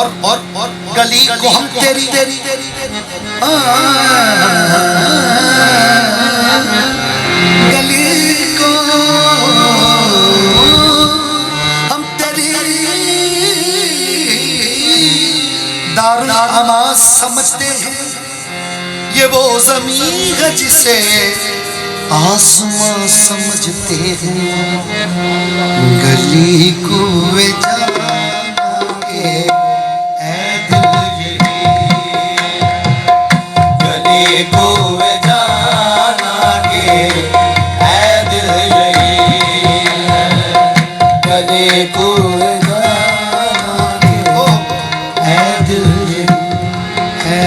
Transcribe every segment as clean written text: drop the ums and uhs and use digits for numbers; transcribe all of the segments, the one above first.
और गली को हम तेरी गली को हम तेरी दारुल अमास समझते हैं। ये वो ज़मीन है जिसे आसमां समझते हैं। गली कुएं जाके ऐ दिल गली कुएं जाना के ऐ दिल गली कुएं जाना के ऐ दिल है।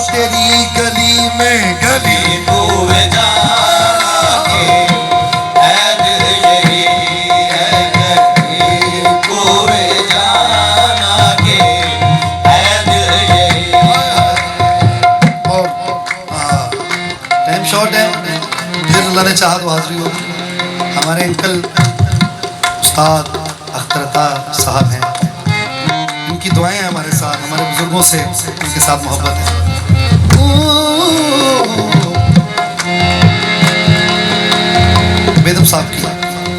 तेरी गली में गली कुएं जाना के ऐ दिल यही है। गली कुएं जाना के ऐ दिल यही। और टाइम शॉर्ट है, फिर अल्लाह ने चाहा तो हाजिरी होगी। हमारे अंकल उस्ताद अख्तर अता साहब हैं, उनकी दुआएं हैं हमारे साथ। बुजुर्गों से उनके साथ मोहब्बत है। बेदम साहब की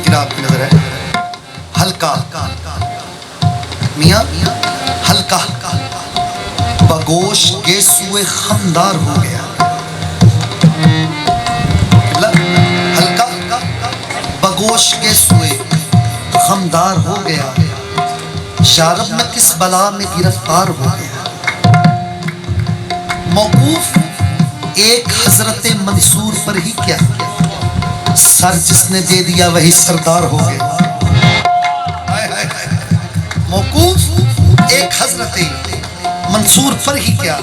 किताब की नजर है। हल्का मियाँ हल्का बगोश के सुए खमदार हो गया। हल्का बगोश के सुए खमदार हो गया। शारब में किस बला में गिरफ्तार हो गया। मौकूफ एक हजरत मंसूर पर ही क्या, सर जिसने दे दिया वही सरदार हो गया। मौकूफ एक हजरत मंसूर पर ही क्या,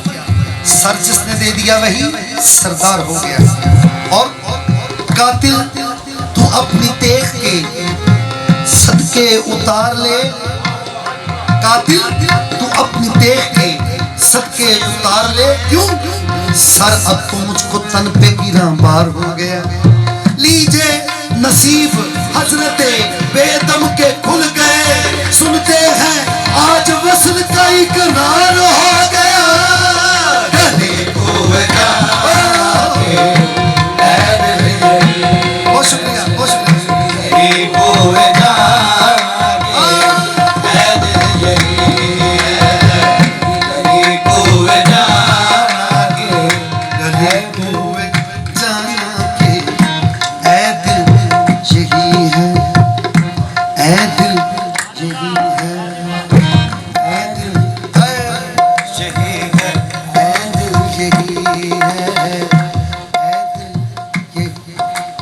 सर जिसने दे दिया वही सरदार हो गया। और कातिल तू अपनी तेग के सदके उतार ले। कातिल तू अपनी तेग के सदके उतार ले। क्यों? सर अब तो मुझको तन पे गिरा बार हो गया। लीजिए नसीब हजरते बेदम के खुल गए। सुनते हैं आज वसल का इकरार हो गया। बहुत शुक्रिया, बहुत शुक्रिया।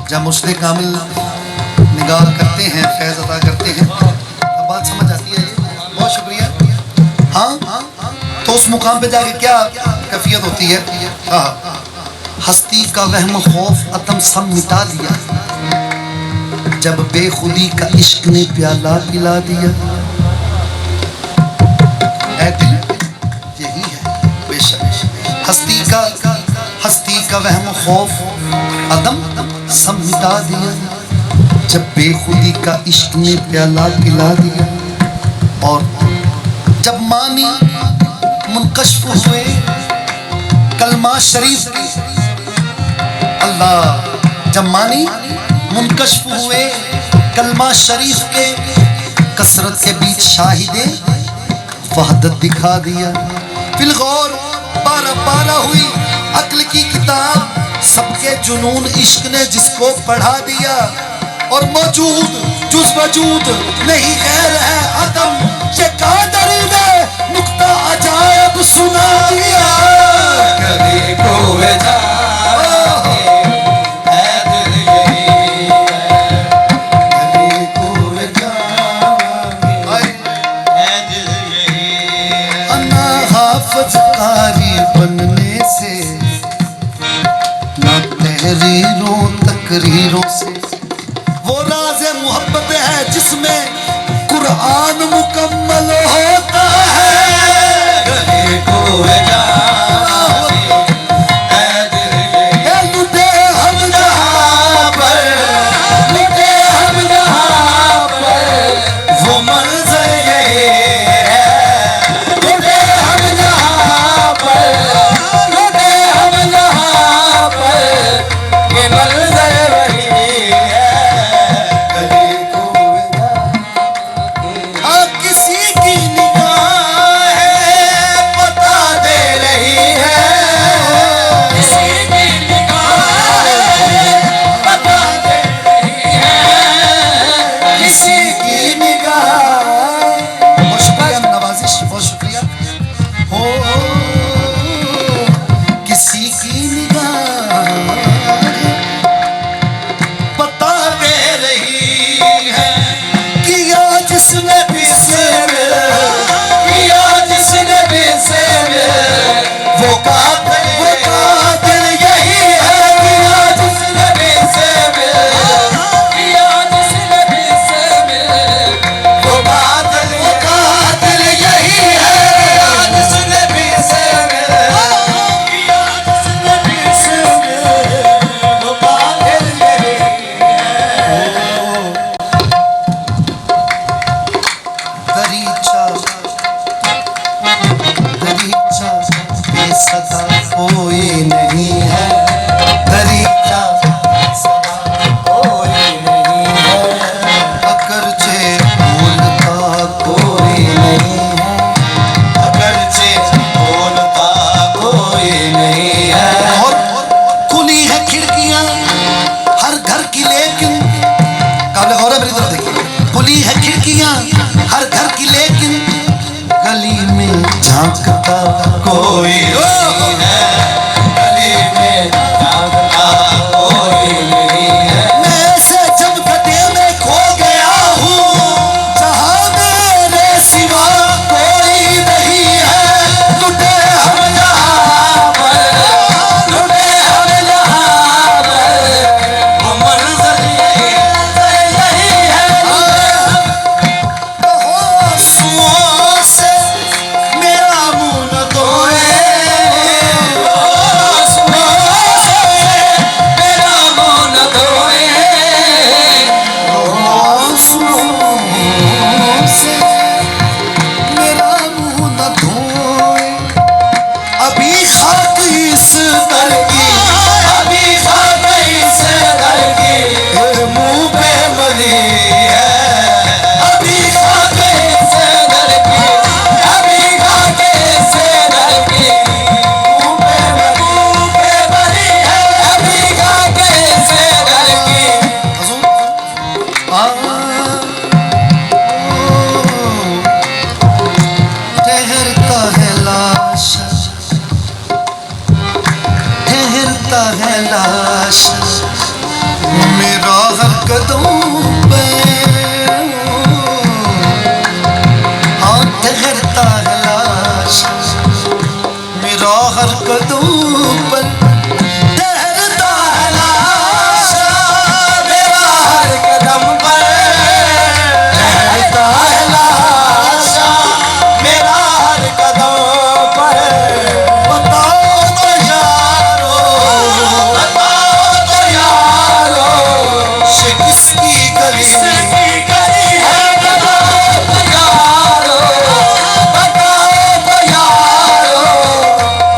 जब मुश्किल कामिल निगाह करते हैं, फैज़ अता करते हैं, अब बात समझ आती है। बहुत शुक्रिया। हाँ, तो उस मुकाम पे जाके क्या कैफियत होती है। हाँ, हस्ती का वहम खौफ अतम सब मिटा दिया। जब बेखुदी का इश्क ने प्याला पिला दिया। ऐ दिल यही है बेशक। हस्ती का वहम खौफ अदम सब मिटा दिया। जब बेखुदी का इश्क ने प्याला पिला दिया। और जब मानी मुनकश्फ हुए कलमा शरीफ की। अल्लाह, जब मानी मुनकश्फ हुए कलमा शरीफ के, कसरत के बीच शाहिदे वहदत दिखा दिया। फिलगौर बारह बारह हुई अक्ल की किताब, सबके जुनून इश्क ने जिसको पढ़ा दिया। और मौजूद जुज वजूद नहीं गैर है अदम, ये कादर ने नुक्ता अजायब सुना दिया। कभी खोए जा बनने से ना तहरीरों तकरीरों से, वो राज़े मोहब्बत है जिसमें कुरान मुकम्मल होता है। गले को लुटे हम जहाँ पर, लुटे हम जहाँ पर, वो मंज़र यही है। लुटे हम जहाँ पर, लुटे हम जहाँ पर, ये मंज़र वही है। गले को किसी की निगाहें पता दे रही है। किसी की निगाहें पता दे रही है। किसी की निगाहें। बहुत शुक्रिया नवाजिश, बहुत शुक्रिया। हो किसी की निगाहें पता दे रही है। किया जिसने भी से मिल, किया जिसने भी से मिल, वो कातिल यही है। किया जिसने भी से मिल, किया जिसने भी से मिल, वो कातिल यही है। किया जिसने भी से मिल, किया जिसने भी से मिल, वो कातिल यही है। दरीचा झांकता कोई नहीं है, गली में झांकता कोई नहीं है। मैं ऐसे जमघटे में खो गया हूँ जहाँ मेरे सिवा कोई नहीं है। लुटे हम जहाँ पर, लुटे हम जहाँ पर, वो मंज़िल यही है। कहो आंसुओं से मेरा मुंह न धोए, मेरा मुँह न धोए, आंसुओं से मेरा मुंह न धोए। अभी खाक इस दर की, अभी खाक इस दर की मुंह पे मली है। अभी खाक इस दर की, अभी खाक इस दर की मुँह पे मली है। अभी खाक इस दर की। ठहरता है लाश, ठहरता है लाश मेरा हर कदम पे। हाँ ठहरता है लाश मेरा हर कदम पर। ठहरता है लाश मेरा हर कदम पर ठहरता है लाश। मेरा हर कदम पर। बताओ तो यारो, बताओ तो यारो, ये किसकी गली किसकी गली है? बताओ तो यारो, बताओ तो यारो,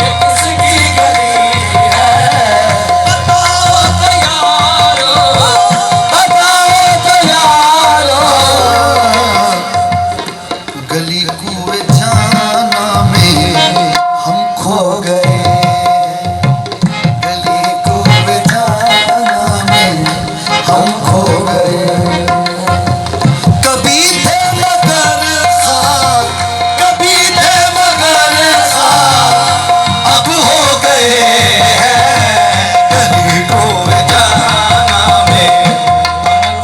ये किसकी गली है? बताओ तो यारो, बताओ तो यारो। गली कुएं जाना में हम खो गए। गली कुएं जाना में हम खो गए। कभी थे मगर खाक, कभी थे मगर खाक, अब हो गए हैं। गली को जाना में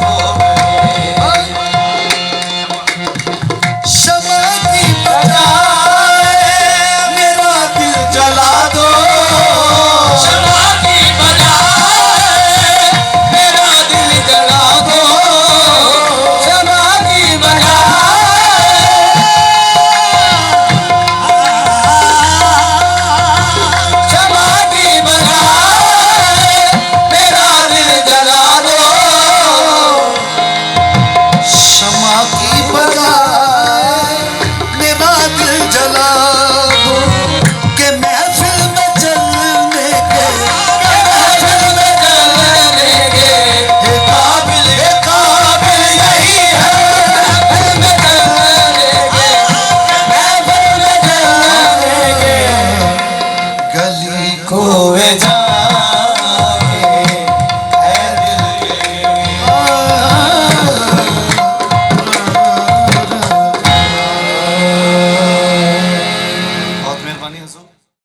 हम खो गए। शमा की बजाए मेरा दिल जला दो, शमा की बजाए मेरा दिल जला दो। शमा की बजाए, शमा की बजाए मेरा दिल जला दो। शमा की बजाए मेरा दिल जला दो कि महफिल में चलने के महफिल में चलने के काबिल यही है। महफिल में चलने के, महफिल में चलने के गली को